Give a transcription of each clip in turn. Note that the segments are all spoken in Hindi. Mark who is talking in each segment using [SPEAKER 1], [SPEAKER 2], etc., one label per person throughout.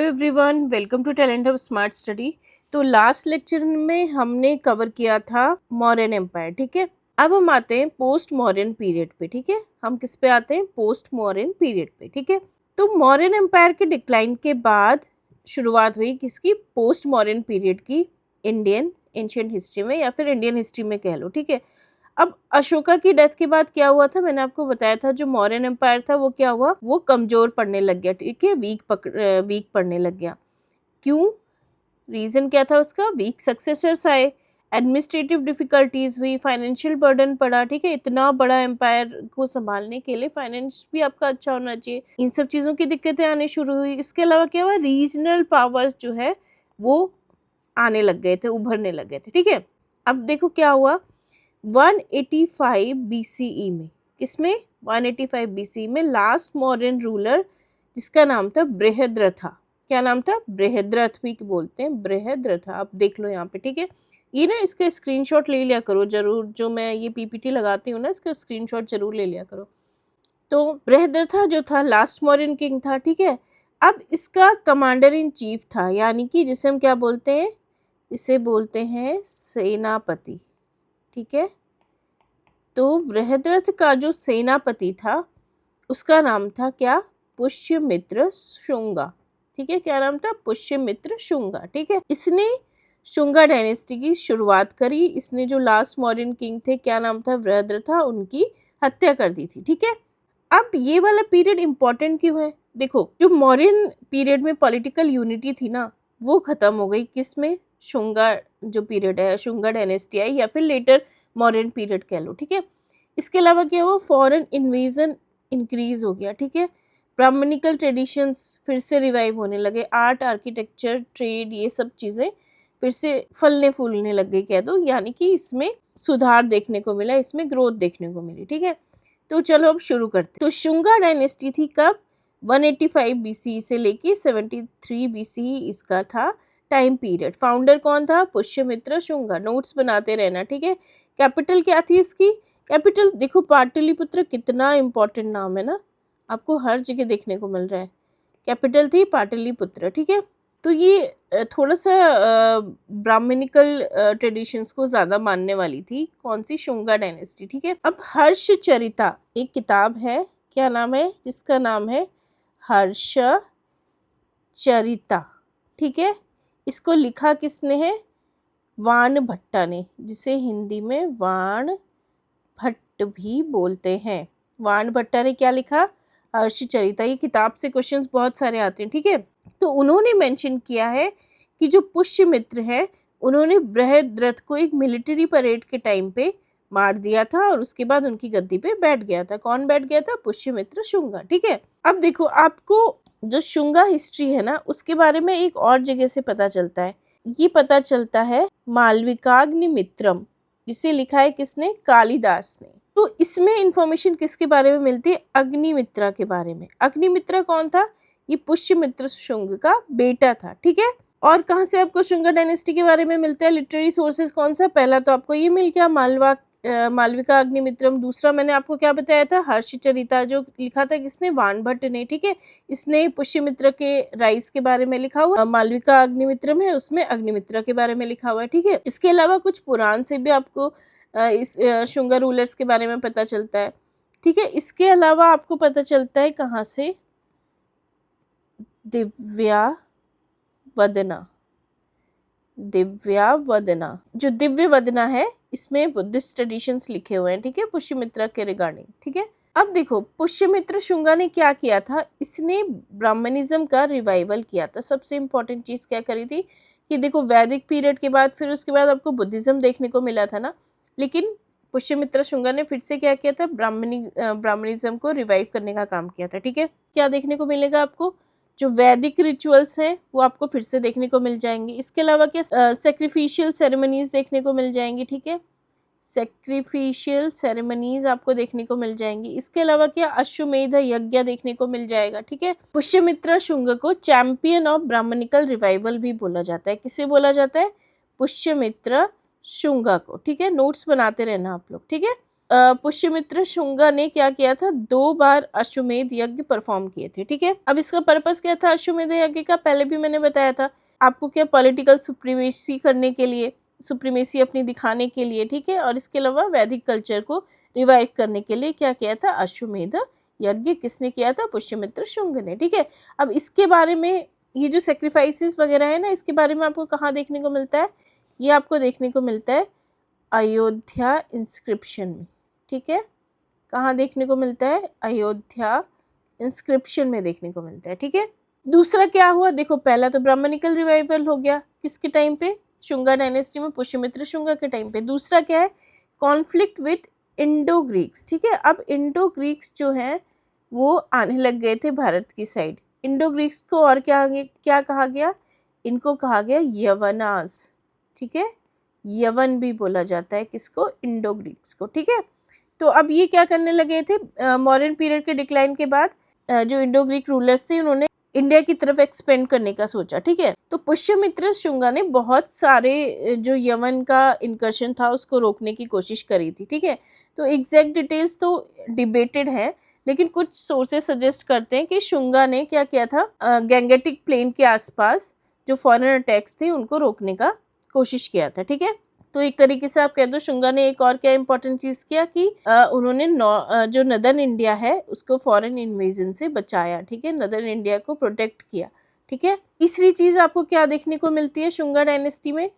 [SPEAKER 1] Everyone, welcome to talent of smart study. तो लास्ट लेक्चर में हमने कवर किया था मौर्यन एम्पायर। ठीक है, अब हम आते हैं पोस्ट मौर्यन पीरियड पे। ठीक है, हम किस पे आते हैं? पोस्ट मौर्यन पीरियड पे। ठीक है, तो मौर्यन एम्पायर के डिक्लाइन के बाद शुरुआत हुई किसकी? पोस्ट मौर्यन पीरियड की, इंडियन एंशिएंट हिस्ट्री में या फिर इंडियन हिस्ट्री में कह लो। ठीक है, अब अशोका की डेथ के बाद क्या हुआ था? मैंने आपको बताया था जो मौर्यन एम्पायर था वो क्या हुआ? वो कमजोर पड़ने लग गया। ठीक है, वीक पड़ने लग गया। क्यों? रीजन क्या था उसका? वीक सक्सेसर्स आए, एडमिनिस्ट्रेटिव डिफिकल्टीज हुई, फाइनेंशियल बर्डन पड़ा। ठीक है, इतना बड़ा एम्पायर को संभालने के लिए फाइनेंस भी आपका अच्छा होना चाहिए। इन सब चीज़ों की दिक्कतें आने शुरू हुई। इसके अलावा क्या हुआ? रीजनल पावर्स जो है वो आने लग गए थे, उभरने लग गए थे। ठीक है, अब देखो क्या हुआ 185 BCE में। किसमें? 185 BCE में लास्ट मौर्यन रूलर जिसका नाम था बृहद्रथा। क्या नाम था? बृहद्रथ भी बोलते हैं, बृहद्रथा। आप देख लो यहाँ पे। ठीक है, ये ना इसका स्क्रीनशॉट ले लिया करो जरूर, जो मैं ये पीपीटी लगाती हूँ ना इसका स्क्रीनशॉट जरूर ले लिया करो। तो बृहद्रथा जो था लास्ट मौर्यन किंग था। ठीक है, अब इसका कमांडर इन चीफ था, यानी कि जिसे हम क्या बोलते हैं? इसे बोलते हैं सेनापति। ठीक है, तो बृहद्रथ का जो सेनापति था उसका नाम था क्या? पुष्यमित्र शुंगा। ठीक है, क्या नाम था? पुष्यमित्र शुंगा। ठीक है, इसने शुंगा डायनेस्टी की शुरुआत करी। इसने जो लास्ट मौर्यन किंग थे, क्या नाम था? बृहद्रथा, उनकी हत्या कर दी थी। ठीक है, अब ये वाला पीरियड इंपॉर्टेंट क्यों है? देखो, जो मौर्यन पीरियड में पॉलिटिकल यूनिटी थी ना, वो खत्म हो गई। किसमें? शुंगा जो पीरियड है, शुंगा डायनेस्टी आई या फिर लेटर मौर्यन पीरियड कह लो। ठीक है, इसके अलावा क्या हुआ? फॉरेन इन्वेजन इंक्रीज हो गया। ठीक है, ब्राह्मणिकल ट्रेडिशंस फिर से रिवाइव होने लगे। आर्ट, आर्किटेक्चर, ट्रेड, ये सब चीज़ें फिर से फलने फूलने लग गई कह दो, यानी कि इसमें सुधार देखने को मिला, इसमें ग्रोथ देखने को मिली। ठीक है, तो चलो अब शुरू करते। तो शुंगा डायनेस्टी थी कब? 185 BCE से लेके 73 BCE इसका था टाइम पीरियड। फाउंडर कौन था? पुष्यमित्र शुंगा। नोट्स बनाते रहना। ठीक है, कैपिटल क्या थी इसकी? कैपिटल देखो, पाटलिपुत्र, कितना इंपॉर्टेंट नाम है ना, आपको हर जगह देखने को मिल रहा है। कैपिटल थी पाटलिपुत्र। ठीक है, तो ये थोड़ा सा ब्राह्मणिकल ट्रेडिशंस को ज़्यादा मानने वाली थी। कौन सी? शुंगा डायनेस्टी। ठीक है, अब हर्ष चरिता एक किताब है, क्या नाम है? जिसका नाम है हर्ष चरिता। ठीक है, इसको लिखा किसने है? वाण भट्टा ने, जिसे हिंदी में वाण भट्ट भी बोलते हैं। वाण भट्टा ने क्या लिखा? हर्षचरिता। ये किताब से क्वेश्चंस बहुत सारे आते हैं। ठीक है, तो उन्होंने मेंशन किया है कि जो पुष्यमित्र है उन्होंने बृहद्रथ को एक मिलिट्री परेड के टाइम पे मार दिया था और उसके बाद उनकी गद्दी पे बैठ गया था। कौन बैठ गया था? पुष्यमित्र शुंगा। ठीक है, अब देखो, आपको जो शुंगा हिस्ट्री है ना उसके बारे में एक और जगह से पता चलता है। ये पता चलता है मालविकाग्निमित्रम, जिसे लिखा है किसने? कालिदास ने। तो इसमें इंफॉर्मेशन किसके बारे में मिलती है? अग्निमित्रा के बारे में। अग्निमित्रा कौन था? ये पुष्यमित्र शुंग का बेटा था। ठीक है, और कहाँ से आपको शुंगा डायनेस्टी के बारे में मिलता है? लिटरेरी सोर्सेज कौन सा? पहला तो आपको ये मिल गया मालविका अग्निमित्रम। दूसरा मैंने आपको क्या बताया था? हर्षचरिता, जो लिखा था किसने? वाण भट्ट ने। ठीक है, इसने पुष्यमित्र के राइज के बारे में लिखा हुआ। मालविका अग्निमित्रम है, उसमें अग्निमित्रा के बारे में लिखा हुआ है। ठीक है, इसके अलावा कुछ पुराण से भी आपको इस शुंगा रूलर्स के बारे में पता चलता है। ठीक है, इसके अलावा आपको पता चलता है कहाँ से? दिव्यावदना। दिव्यावदना, जो दिव्य वदना है, इसमें बुद्धिस्ट ट्रेडिशंस लिखे हुए हैं। ठीक है, पुष्यमित्रा के रिगार्डिंग। ठीक है, अब देखो, पुष्यमित्र शुंगा ने क्या किया था? इसने ब्राह्मणिज्म का रिवाइवल किया था। सबसे इंपॉर्टेंट चीज क्या करी थी कि देखो, वैदिक पीरियड के बाद फिर उसके बाद आपको बुद्धिज्म देखने को मिला था ना, लेकिन पुष्यमित्र शुंगा ने फिर से क्या किया था? ब्राह्मणिज्म को रिवाइव करने का काम किया था। ठीक है, क्या देखने को मिलेगा आपको? जो वैदिक रिचुअल्स हैं वो आपको फिर से देखने को मिल जाएंगे। इसके अलावा क्या? सैक्रिफिशियल सेरेमनीज देखने को मिल जाएंगी। ठीक है, सैक्रिफिशियल सेरेमनीज आपको देखने को मिल जाएंगी। इसके अलावा क्या? अश्वमेध यज्ञ देखने को मिल जाएगा। ठीक है, पुष्यमित्र शुंग को चैंपियन ऑफ ब्राह्मणिकल रिवाइवल भी बोला जाता है। किसे बोला जाता है? पुष्यमित्र शुंगा को। ठीक है, नोट्स बनाते रहना आप लोग। ठीक है, पुष्यमित्र शुंगा ने क्या किया था, 2 बार अश्वमेध यज्ञ परफॉर्म किए थे। ठीक है, अब इसका पर्पस क्या था अश्वमेध यज्ञ का, पहले भी मैंने बताया था आपको, क्या पॉलिटिकल सुप्रीमेसी करने के लिए, सुप्रीमेसी अपनी दिखाने के लिए। ठीक है, और इसके अलावा वैदिक कल्चर को रिवाइव करने के लिए क्या किया था, अश्वमेध यज्ञ किसने किया था, पुष्यमित्र शुंग ने। ठीक है, अब इसके बारे में, ये जो सेक्रीफाइसेस वगैरह है ना, इसके बारे में आपको कहाँ देखने को मिलता है, ये आपको देखने को मिलता है अयोध्या इंस्क्रिप्शन में। ठीक है, कहाँ देखने को मिलता है, अयोध्या इंस्क्रिप्शन में देखने को मिलता है। ठीक है, दूसरा क्या हुआ, देखो पहला तो ब्राह्मणिकल रिवाइवल हो गया, किसके टाइम पे, शुंगा डायनेस्टी में, पुष्यमित्र शुंगा के टाइम पे। दूसरा क्या है, कॉन्फ्लिक्ट विद इंडो ग्रीक्स। ठीक है, अब इंडो ग्रीक्स जो हैं वो आने लग गए थे भारत की साइड। इंडो ग्रीक्स को और क्या कहा गया, इनको कहा गया यवनास। ठीक है, यवन भी बोला जाता है किसको, इंडो ग्रीक्स को। ठीक है, तो अब ये क्या करने लगे थे, मॉडर्न पीरियड के डिक्लाइन के बाद जो इंडो ग्रीक रूलर्स थे उन्होंने इंडिया की तरफ एक्सपेंड करने का सोचा। ठीक है, तो पुष्यमित्र शुंगा ने बहुत सारे जो यवन का इनकर्शन था उसको रोकने की कोशिश करी थी। ठीक है, तो एग्जैक्ट डिटेल्स तो डिबेटेड है, लेकिन कुछ सोर्सेस सजेस्ट करते हैं कि शुंगा ने क्या किया था, गैंगेटिक प्लेन के आसपास जो फॉरेन अटैक्स थे उनको रोकने का कोशिश किया था। ठीक है, तो एक तरीके से आप कह दो शुंगा ने एक और क्या इंपॉर्टेंट चीज किया कि उन्होंने जो नदर्न इंडिया है उसको फॉरेन इन्वेजन से बचाया। ठीक है, नदर्न इंडिया को प्रोटेक्ट किया। ठीक है, तीसरी चीज आपको क्या देखने को मिलती है शुंगा डायनेस्टी में,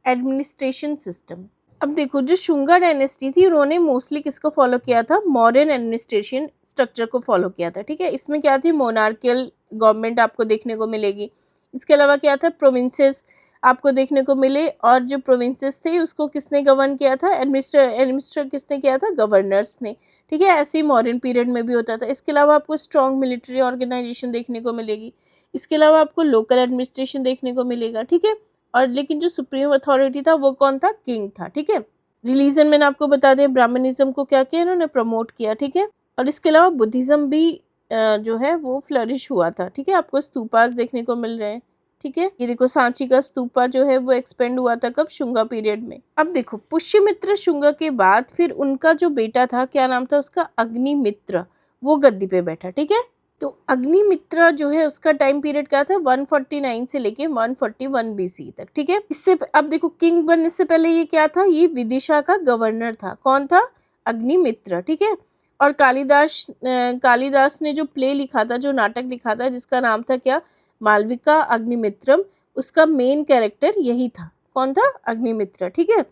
[SPEAKER 1] एडमिनिस्ट्रेशन सिस्टम। अब देखो जो शुंगा डायनेस्टी थी उन्होंने मोस्टली किसको फॉलो किया था, मॉडर्न एडमिनिस्ट्रेशन स्ट्रक्चर को फॉलो किया था। ठीक है, इसमें क्या थी, मोनार्कियल गवर्नमेंट आपको देखने को मिलेगी। इसके अलावा क्या था, प्रोविंसेस आपको देखने को मिले, और जो प्रोविंसेस थे उसको किसने गवर्न किया था, एडमिनिस्टर किसने किया था, गवर्नर्स ने। ठीक है, ऐसे ही मॉडर्न पीरियड में भी होता था। इसके अलावा आपको स्ट्रॉन्ग मिलिट्री ऑर्गेनाइजेशन देखने को मिलेगी। इसके अलावा आपको लोकल एडमिनिस्ट्रेशन देखने को मिलेगा। ठीक है, और लेकिन जो सुप्रीम अथॉरिटी था वो कौन था, किंग था। ठीक है, रिलीजन मैंने आपको बता दें, ब्राह्मणिज्म को क्या किया इन्होंने, प्रमोट किया। ठीक है, और इसके अलावा बुद्धिज्म भी जो है वो फ्लरिश हुआ था। ठीक है, आपको स्तूपास देखने को मिल रहे हैं। ठीक है, ये देखो सांची का स्तूपा जो है वो एक्सपेंड हुआ था कब, शुंगा पीरियड में। अब देखो पुष्यमित्र शुंगा के बाद फिर उनका जो बेटा था, क्या नाम था उसका, अग्निमित्र, वो गद्दी पे बैठा। ठीक है, तो अग्निमित्र जो है उसका टाइम पीरियड क्या था, 149 से लेके 141 बीसी तक। ठीक है, इससे अब देखो किंग बनने से पहले ये क्या था, ये विदिशा का गवर्नर था। कौन था, अग्निमित्र। ठीक है, और कालिदास ने जो प्ले लिखा था, जो नाटक लिखा था, जिसका नाम था क्या, मालविका अग्निमित्रम, उसका मेन कैरेक्टर यही था। कौन था, अग्निमित्र। ठीक है,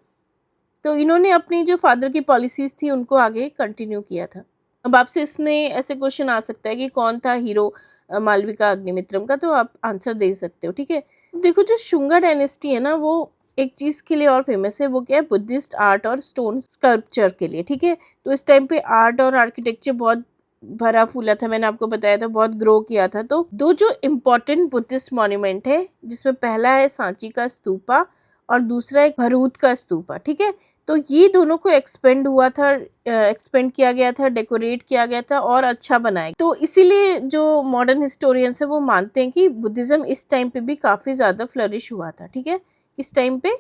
[SPEAKER 1] तो इन्होंने अपनी जो फादर की पॉलिसीज थी उनको आगे कंटिन्यू किया था। अब आपसे इसमें ऐसे क्वेश्चन आ सकता है कि कौन था हीरो मालविका अग्निमित्रम का, तो आप आंसर दे सकते हो। ठीक है, देखो जो शुंगा डायनेस्टी है ना वो एक चीज के लिए और फेमस है, वो क्या है, बुद्धिस्ट आर्ट और स्टोन स्कल्पचर के लिए। ठीक है, तो इस टाइम पे आर्ट और आर्किटेक्चर बहुत भरा फूला था, मैंने आपको बताया था, बहुत ग्रो किया था। तो दो जो इम्पोर्टेंट बुद्धिस्ट मॉन्यूमेंट है, जिसमें पहला है सांची का स्तूपा और दूसरा एक भरूच का स्तूपा। ठीक है, तो ये दोनों को एक्सपेंड किया गया था, डेकोरेट किया गया था और अच्छा बनाया। तो इसीलिए जो मॉडर्न हिस्टोरियंस है वो मानते हैं कि बुद्धिज्म इस टाइम पे भी काफ़ी ज़्यादा फ्लरिश हुआ था। ठीक है, इस टाइम पे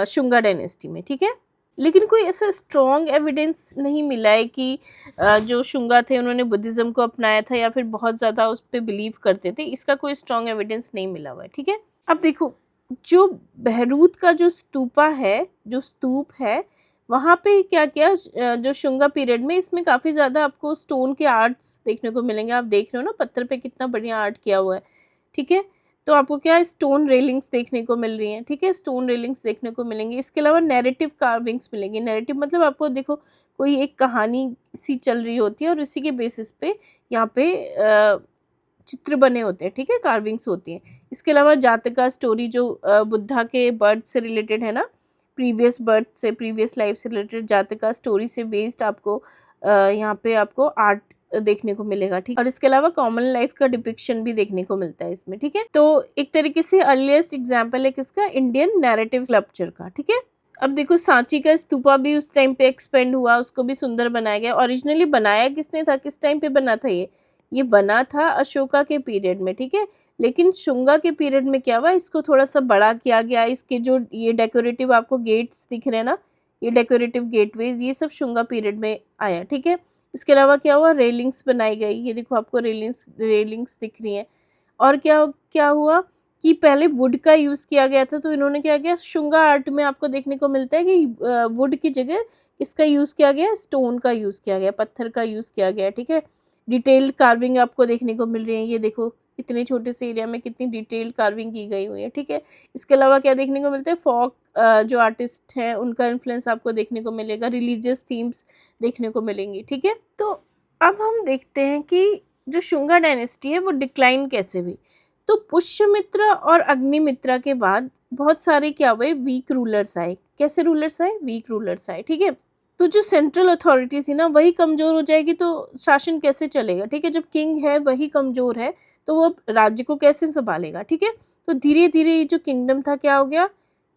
[SPEAKER 1] शुंगा डायनेस्टी में। ठीक है, लेकिन कोई ऐसा स्ट्रॉन्ग एविडेंस नहीं मिला है कि जो शुंगा थे उन्होंने बुद्धिज्म को अपनाया था या फिर बहुत ज़्यादा उस पर बिलीव करते थे, इसका कोई स्ट्रॉन्ग एविडेंस नहीं मिला हुआ है। ठीक है, अब देखो जो बहरूद का जो स्तूपा है, जो स्तूप है, वहाँ पे क्या किया जो शुंगा पीरियड में, इसमें काफ़ी ज़्यादा आपको स्टोन के आर्ट्स देखने को मिलेंगे। आप देख रहे हो ना पत्थर पे कितना बढ़िया आर्ट किया हुआ है। ठीक है, तो आपको क्या स्टोन रेलिंग्स देखने को मिल रही हैं। ठीक है, स्टोन रेलिंग्स देखने को मिलेंगी। इसके अलावा नैरेटिव कार्विंग्स मिलेंगी। नैरेटिव मतलब आपको देखो कोई एक कहानी सी चल रही होती है और इसी के बेसिस पे यहाँ पे चित्र बने होते हैं। ठीक है, कार्विंग्स होती हैं। इसके अलावा जातका स्टोरी जो बुद्धा के बर्थ से रिलेटेड है ना, प्रीवियस बर्थ से, प्रीवियस लाइफ से रिलेटेड जातका स्टोरी से बेस्ड आपको यहाँ पे आपको आर्ट देखने को मिलेगा। ठीक, और इसके अलावा कॉमन लाइफ का डिपिक्शन भी देखने को मिलता है इसमें। ठीक है, तो एक तरीके से अर्लीस्ट एग्जाम्पल है किसका, इंडियन नैरेटिव स्कल्पचर का। ठीक है, अब देखो सांची का स्तूपा भी उस टाइम पे एक्सपेंड हुआ, उसको भी सुंदर बनाया गया। ओरिजिनली बनाया किसने था, किस टाइम पे बना था, ये बना था अशोका के पीरियड में। ठीक है, लेकिन शुंगा के पीरियड में क्या हुआ, इसको थोड़ा सा बड़ा किया गया। इसके जो ये डेकोरेटिव आपको गेट्स दिख रहे हैं ना, ये डेकोरेटिव गेटवेज, ये सब शुंगा पीरियड में आया, ठीक है। इसके अलावा क्या हुआ, रेलिंग्स बनाई गई, ये देखो आपको रेलिंग्स दिख रही हैं। और क्या क्या हुआ कि पहले वुड का यूज़ किया गया था, तो इन्होंने क्या किया, शुंगा आर्ट में आपको देखने को मिलता है कि वुड की जगह इसका यूज़ किया गया, स्टोन का यूज़ किया गया, पत्थर का यूज़ किया गया, ठीक है। डिटेल्ड कार्विंग आपको देखने को मिल रही है, ये देखो इतने छोटे से एरिया में कितनी डिटेल्ड कार्विंग की गई हुई है, ठीक है। इसके अलावा क्या देखने को मिलता है, फॉक जो आर्टिस्ट हैं उनका इन्फ्लुएंस आपको देखने को मिलेगा, रिलीजियस थीम्स देखने को मिलेंगी, ठीक है। तो अब हम देखते हैं कि जो शुंगा डायनेस्टी है वो डिक्लाइन कैसे हुई। तो पुष्यमित्र और अग्निमित्रा के बाद बहुत सारे क्या हुए, वीक रूलर्स आए। कैसे रूलर्स आए, वीक रूलर्स आए, ठीक है। तो जो सेंट्रल अथॉरिटी थी ना वही कमजोर हो जाएगी तो शासन कैसे चलेगा, ठीक है। जब किंग है वही कमजोर है तो वो राज्य को कैसे संभालेगा, ठीक है। तो धीरे धीरे ये जो किंगडम था क्या हो गया,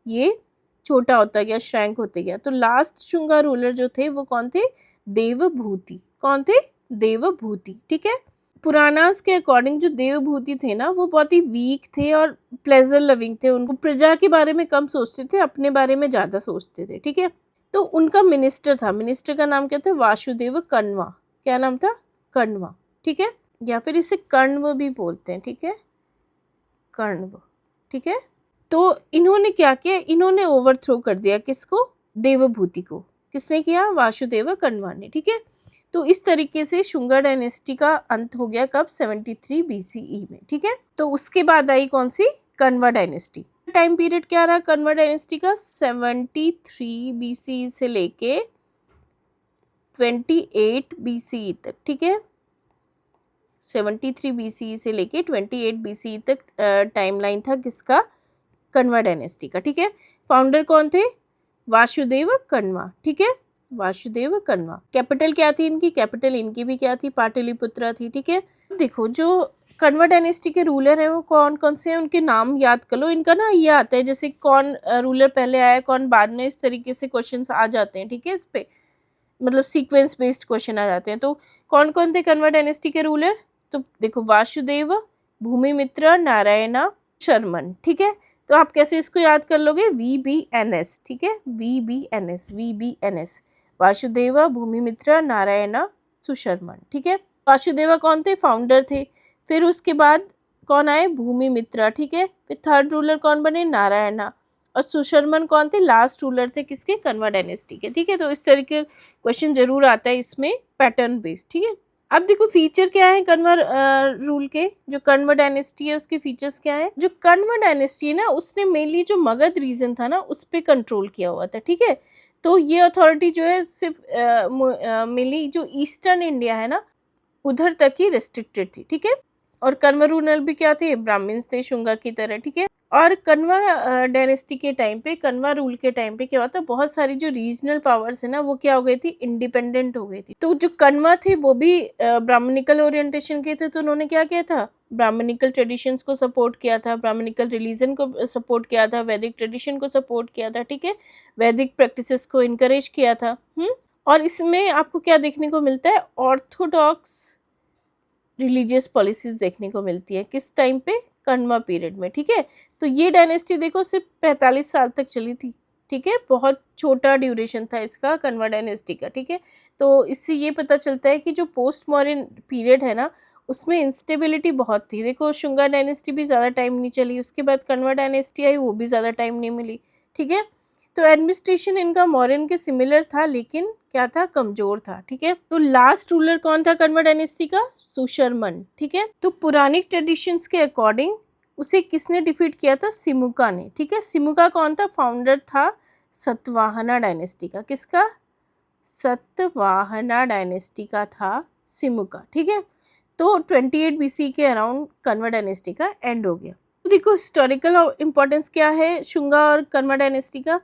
[SPEAKER 1] ये छोटा होता गया, श्रैंक होते गया। तो लास्ट शुंगा रूलर जो थे वो कौन थे, देवभूति। कौन थे, देवभूति, ठीक है। पुरानास के अकॉर्डिंग जो देवभूति थे ना वो बहुत ही वीक थे और प्लेजर लविंग थे, उनको प्रजा के बारे में कम सोचते थे, अपने बारे में ज़्यादा सोचते थे, ठीक है। तो उनका मिनिस्टर था, मिनिस्टर का नाम क्या था, वासुदेव कण्वा। क्या नाम था, कण्वा, ठीक है, या फिर इसे कण्व भी बोलते हैं, ठीक है, कण्व, ठीक है। तो इन्होंने क्या किया, इन्होंने ओवरथ्रो कर दिया किसको, देवभूति को। किसने किया, वासुदेव कण्वा ने, ठीक है। तो इस तरीके से शुंगा डायनेस्टी का अंत हो गया कब, 73 BCE में, ठीक है। तो उसके बाद आई कौन सी, कण्वा डायनेस्टी। टाइम पीरियड क्या रहा कण्वा डायनेस्टी का, 73 BCE से लेके 28 BCE तक, ठीक है। 73 BCE से लेके 28 BCE तक टाइमलाइन था किसका, कण्वा डायनेस्टी का, ठीक है। फाउंडर कौन थे, वासुदेव कण्वा, ठीक है, वासुदेव कण्वा। कैपिटल क्या थी इनकी, कैपिटल इनकी भी क्या थी, पाटलिपुत्रा थी, ठीक है। देखो जो कण्वा डायनेस्टी के रूलर हैं वो कौन कौन से हैं, उनके नाम याद कर लो। इनका ना ये आता है जैसे कौन रूलर पहले आया कौन बाद में, इस तरीके से क्वेश्चंस आ जाते हैं, ठीक है। इस पे मतलब सीक्वेंस बेस्ड क्वेश्चन आ जाते हैं। तो कौन कौन थे कण्वा डायनेस्टी के रूलर, तो देखो वासुदेव, भूमिमित्र, नारायणा, शर्मन, ठीक है। तो आप कैसे इसको याद कर लोगे, VBNS, ठीक है, VBNS, वासुदेव, भूमिमित्र, नारायण, सुशर्मन, ठीक है। वासुदेवा कौन थे, फाउंडर थे। फिर उसके बाद कौन आए, भूमिमित्रा, ठीक है। फिर थर्ड रूलर कौन बने, नारायणा। और सुशर्मन कौन थे, लास्ट रूलर थे किसके, कण्वा डायनेस्टी के, ठीक है। तो इस तरीके क्वेश्चन जरूर आता है इसमें पैटर्न बेस्ड, ठीक है। अब देखो फीचर क्या है कण्वा रूल के, जो कण्वा डायनेस्टी है उसके फीचर्स क्या है। जो कण्वा डायनेस्टी है ना उसने मेनली जो मगध रीजन था ना उस पर कंट्रोल किया हुआ था, ठीक है। तो ये अथॉरिटी जो है सिर्फ मेनली जो ईस्टर्न इंडिया है ना उधर तक ही रेस्ट्रिक्टेड थी, ठीक है। और कण्वा रूलर भी क्या थे, ब्राह्मण्स थे शुंगा की तरह, ठीक है। और कण्वा डायनेस्टी के टाइम पे, कण्वा रूल के टाइम पे क्या हुआ था, बहुत सारी जो रीजनल पावर्स है ना वो क्या हो गई थी, इंडिपेंडेंट हो गई थी। तो जो कण्वा थे वो भी ब्राह्मणिकल ओरिएंटेशन के थे, तो उन्होंने क्या किया था, ब्राह्मणिकल ट्रेडिशंस को सपोर्ट किया था, ब्राह्मणिकल रिलीजन को सपोर्ट किया था, वैदिक ट्रेडिशन को सपोर्ट किया था, ठीक है, वैदिक प्रैक्टिसेस को इनकरेज किया था। और इसमें आपको क्या देखने को मिलता है, ऑर्थोडॉक्स रिलीजियस पॉलिसीज देखने को मिलती है किस टाइम पे, कण्वा पीरियड में, ठीक है। तो ये डायनेस्टी देखो सिर्फ 45 साल तक चली थी, ठीक है, बहुत छोटा ड्यूरेशन था इसका कण्वा डायनेस्टी का, ठीक है। तो इससे ये पता चलता है कि जो पोस्ट मॉडर्न पीरियड है ना उसमें इंस्टेबिलिटी बहुत थी। देखो शुंगा डायनेस्टी भी ज़्यादा टाइम नहीं चली, उसके बाद कण्वा डायनेस्टी आई वो भी ज़्यादा टाइम नहीं मिली, ठीक है। तो एडमिनिस्ट्रेशन इनका मौर्यन के सिमिलर था लेकिन क्या था, कमजोर था, ठीक है। तो लास्ट रूलर कौन था कण्वा डायनेस्टी का, सुशर्मन, ठीक है। तो पुरानी ट्रेडिशंस के अकॉर्डिंग उसे किसने डिफीट किया था, सिमुका ने, ठीक है। सिमुका कौन था, फाउंडर था सतवाहना डायनेस्टी का, किसका, सतवाहना डायनेस्टी का था सिमुका, ठीक है। तो 28 BC के अराउंड कण्वा डायनेस्टी का एंड हो गया। तो देखो हिस्टोरिकल इम्पोर्टेंस क्या है शुंगा और कण्वा डायनेस्टी का,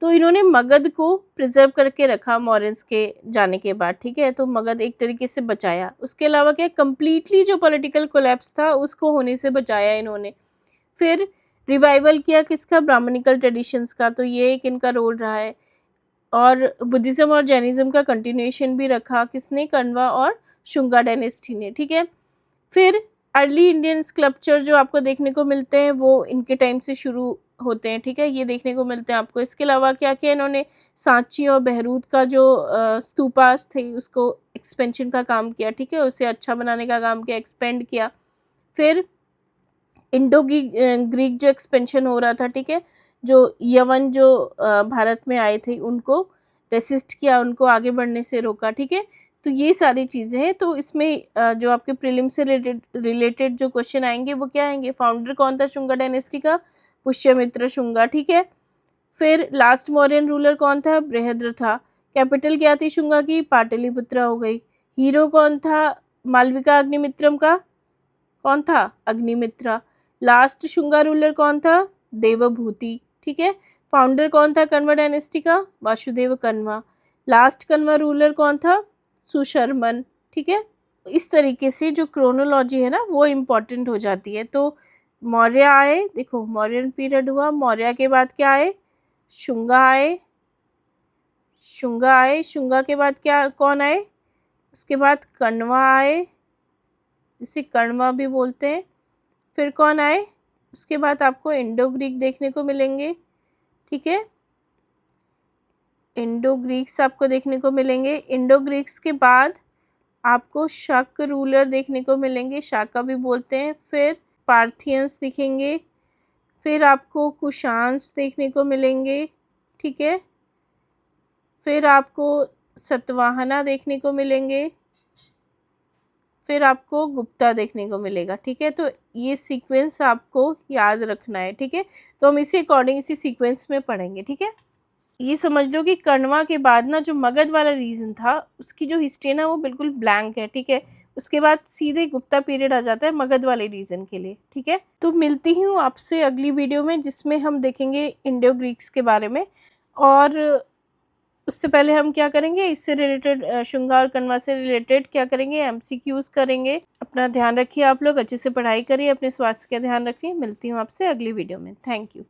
[SPEAKER 1] तो इन्होंने मगध को प्रिजर्व करके रखा मौर्यंस के जाने के बाद, ठीक है। तो मगध एक तरीके से बचाया। उसके अलावा क्या, कंप्लीटली जो पॉलिटिकल कोलैप्स था उसको होने से बचाया इन्होंने। फिर रिवाइवल किया किसका, ब्राह्मणिकल ट्रेडिशंस का, तो ये एक इनका रोल रहा है। और बुद्धिज्म और जैनिज्म का कंटिन्यूएशन भी रखा किसने, कण्वा और शुंगा डायनेस्टी ने, ठीक है। फिर अर्ली इंडियन स्कल्पचर जो आपको देखने को मिलते हैं वो इनके टाइम से शुरू होते हैं, ठीक है, ये देखने को मिलते हैं आपको। इसके अलावा क्या किया इन्होंने, सांची और बहरूद का जो स्तूपास थे उसको एक्सपेंशन का काम किया, ठीक है, उसे अच्छा बनाने का काम किया, एक्सपेंड किया। फिर इंडो ग्रीक जो एक्सपेंशन हो रहा था, ठीक है, जो यवन जो भारत में आए थे उनको रेसिस्ट किया, उनको आगे बढ़ने से रोका, ठीक है। तो ये सारी चीज़ें हैं। तो इसमें जो आपके प्रीलिम से रिलेटेड जो क्वेश्चन आएंगे वो क्या आएंगे, फाउंडर कौन था शुंगा डायनेस्टी का, पुष्यमित्र शुंगा, ठीक है। फिर लास्ट मौर्यन रूलर कौन था, बृहद्र था। कैपिटल क्या थी शुंगा की, पाटलिपुत्र हो गई। हीरो कौन था मालविका अग्निमित्रम का, कौन था, अग्निमित्रा। लास्ट शुंगा रूलर कौन था, देवभूति, ठीक है। फाउंडर कौन था कण्व डायनेस्टी का, वासुदेव कण्वा। लास्ट कण्वा रूलर कौन था, सुशर्मन, ठीक है। इस तरीके से जो क्रोनोलॉजी है ना वो इम्पॉर्टेंट हो जाती है। तो मौर्य आए, देखो मौर्यन पीरियड हुआ, मौर्य के बाद क्या आए, शुंगा आए, शुंगा आए, शुंगा के बाद क्या कौन आए, उसके बाद कण्वा आए, जिसे कण्वा भी बोलते हैं। फिर कौन आए, उसके बाद आपको इंडो ग्रीक देखने को मिलेंगे, ठीक है, इंडो ग्रीक्स आपको देखने को मिलेंगे। इंडो ग्रीक्स के बाद आपको शक रूलर देखने को मिलेंगे, शाका भी बोलते हैं। फिर पार्थियंस दिखेंगे, फिर आपको कुशांस देखने को मिलेंगे, ठीक है। फिर आपको सतवाहना देखने को मिलेंगे, फिर आपको गुप्ता देखने को मिलेगा, ठीक है। तो ये सीक्वेंस आपको याद रखना है, ठीक है। तो हम इसी अकॉर्डिंग इसी सीक्वेंस में पढ़ेंगे, ठीक है। ये समझ लो कि कण्वा के बाद ना जो मगध वाला रीजन था उसकी जो हिस्ट्री है ना वो बिल्कुल ब्लैंक है, ठीक है। उसके बाद सीधे गुप्ता पीरियड आ जाता है मगध वाले रीजन के लिए, ठीक है। तो मिलती हूँ आपसे अगली वीडियो में जिसमें हम देखेंगे इंडो ग्रीक्स के बारे में। और उससे पहले हम क्या करेंगे, इससे रिलेटेड शुंगा और कण्वा से रिलेटेड क्या करेंगे, एमसीक्यूज करेंगे। अपना ध्यान रखिए, आप लोग अच्छे से पढ़ाई करिए, अपने स्वास्थ्य का ध्यान रखिए। मिलती हूँ आपसे अगली वीडियो में। Thank you.